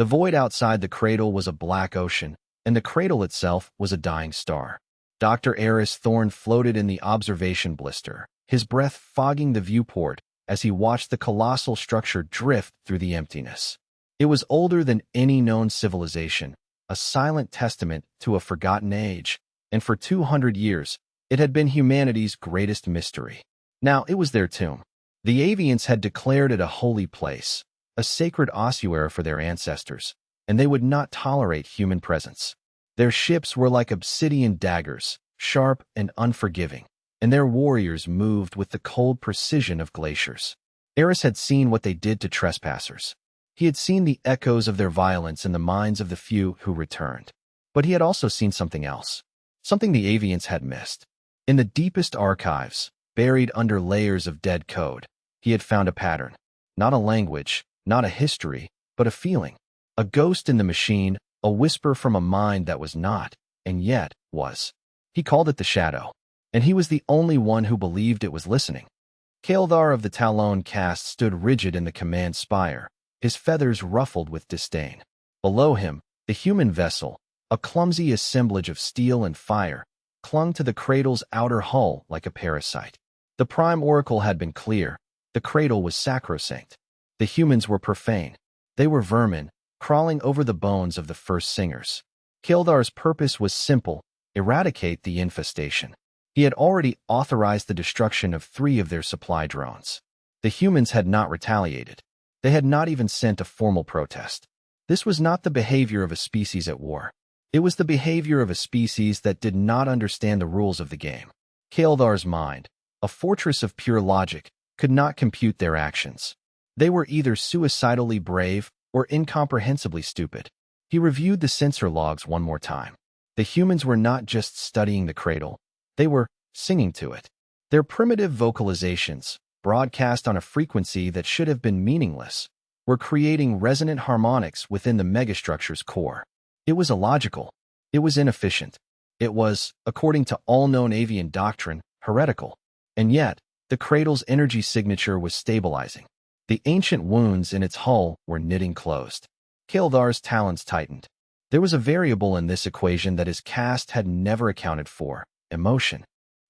The void outside the cradle was a black ocean, and the cradle itself was a dying star. Dr. Eris Thorne floated in the observation blister, his breath fogging the viewport as he watched the colossal structure drift through the emptiness. It was older than any known civilization, a silent testament to a forgotten age, and for 200 years, it had been humanity's greatest mystery. Now it was their tomb. The Avians had declared it a holy place, a sacred ossuary for their ancestors, and they would not tolerate human presence. Their ships were like obsidian daggers, sharp and unforgiving, and their warriors moved with the cold precision of glaciers. Eris had seen what they did to trespassers. He had seen the echoes of their violence in the minds of the few who returned. But he had also seen something else, something the Avians had missed. In the deepest archives, buried under layers of dead code, he had found a pattern. Not a language, not a history, but a feeling. A ghost in the machine, a whisper from a mind that was not, and yet was. He called it the Shadow, and he was the only one who believed it was listening. Kaeldar of the Talon caste stood rigid in the command spire, his feathers ruffled with disdain. Below him, the human vessel, a clumsy assemblage of steel and fire, clung to the cradle's outer hull like a parasite. The Prime Oracle had been clear. The cradle was sacrosanct. The humans were profane. They were vermin, crawling over the bones of the first singers. Kaeldar's purpose was simple: eradicate the infestation. He had already authorized the destruction of 3 of their supply drones. The humans had not retaliated. They had not even sent a formal protest. This was not the behavior of a species at war. It was the behavior of a species that did not understand the rules of the game. Kaeldar's mind, a fortress of pure logic, could not compute their actions. They were either suicidally brave or incomprehensibly stupid. He reviewed the sensor logs one more time. The humans were not just studying the cradle. They were singing to it. Their primitive vocalizations, broadcast on a frequency that should have been meaningless, were creating resonant harmonics within the megastructure's core. It was illogical. It was inefficient. It was, according to all known avian doctrine, heretical. And yet, the cradle's energy signature was stabilizing. The ancient wounds in its hull were knitting closed. Kaeldar's talons tightened. There was a variable in this equation that his caste had never accounted for: emotion.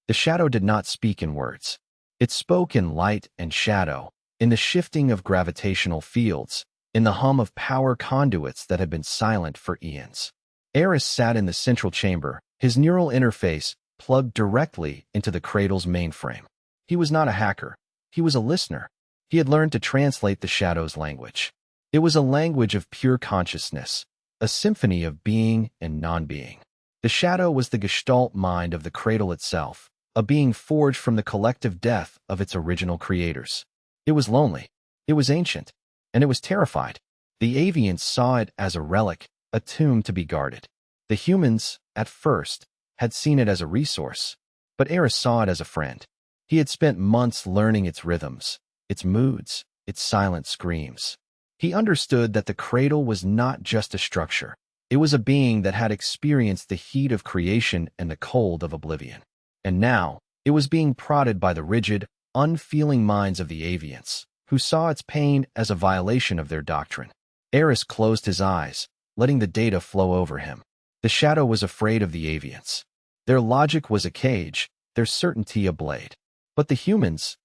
The shadow did not speak in words. It spoke in light and shadow, in the shifting of gravitational fields, in the hum of power conduits that had been silent for eons. Eris sat in the central chamber, his neural interface plugged directly into the cradle's mainframe. He was not a hacker. He was a listener. He had learned to translate the shadow's language. It was a language of pure consciousness, a symphony of being and non-being. The shadow was the gestalt mind of the cradle itself, a being forged from the collective death of its original creators. It was lonely. It was ancient. And it was terrified. The Avians saw it as a relic, a tomb to be guarded. The humans, at first, had seen it as a resource, but Eris saw it as a friend. He had spent months learning its rhythms, its moods, its silent screams. He understood that the cradle was not just a structure. It was a being that had experienced the heat of creation and the cold of oblivion. And now, it was being prodded by the rigid, unfeeling minds of the Avians, who saw its pain as a violation of their doctrine. Eris closed his eyes, letting the data flow over him. The shadow was afraid of the Avians. Their logic was a cage, their certainty a blade. But the humans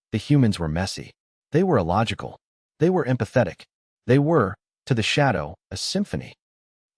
were messy. They were illogical. They were empathetic. They were, to the shadow, a symphony.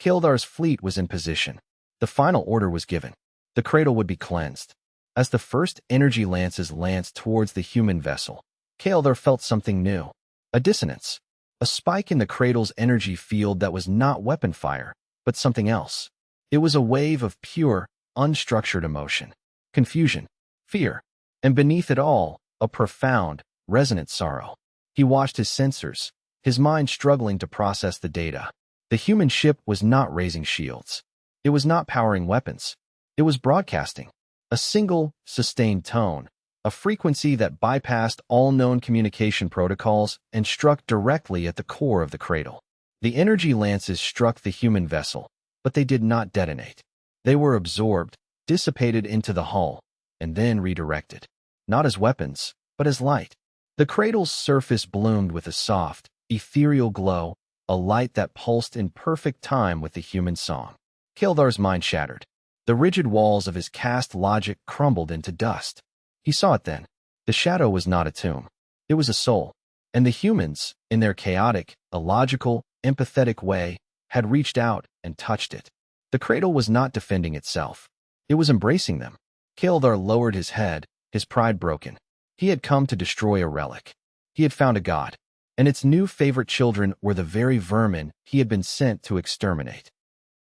Kaeldar's fleet was in position. The final order was given. The cradle would be cleansed. As the first energy lances lanced towards the human vessel, Kaeldar felt something new. A dissonance. A spike in the cradle's energy field that was not weapon fire, but something else. It was a wave of pure, unstructured emotion. Confusion. Fear. And beneath it all, a profound, resonant sorrow. He watched his sensors, his mind struggling to process the data. The human ship was not raising shields. It was not powering weapons. It was broadcasting. A single, sustained tone, a frequency that bypassed all known communication protocols and struck directly at the core of the cradle. The energy lances struck the human vessel, but they did not detonate. They were absorbed, dissipated into the hull, and then redirected. Not as weapons, but as light. The cradle's surface bloomed with a soft, ethereal glow, a light that pulsed in perfect time with the human song. Kildar's mind shattered. The rigid walls of his caste logic crumbled into dust. He saw it then. The shadow was not a tomb. It was a soul. And the humans, in their chaotic, illogical, empathetic way, had reached out and touched it. The cradle was not defending itself. It was embracing them. Kildar lowered his head, his pride broken. He had come to destroy a relic. He had found a god. And its new favorite children were the very vermin he had been sent to exterminate.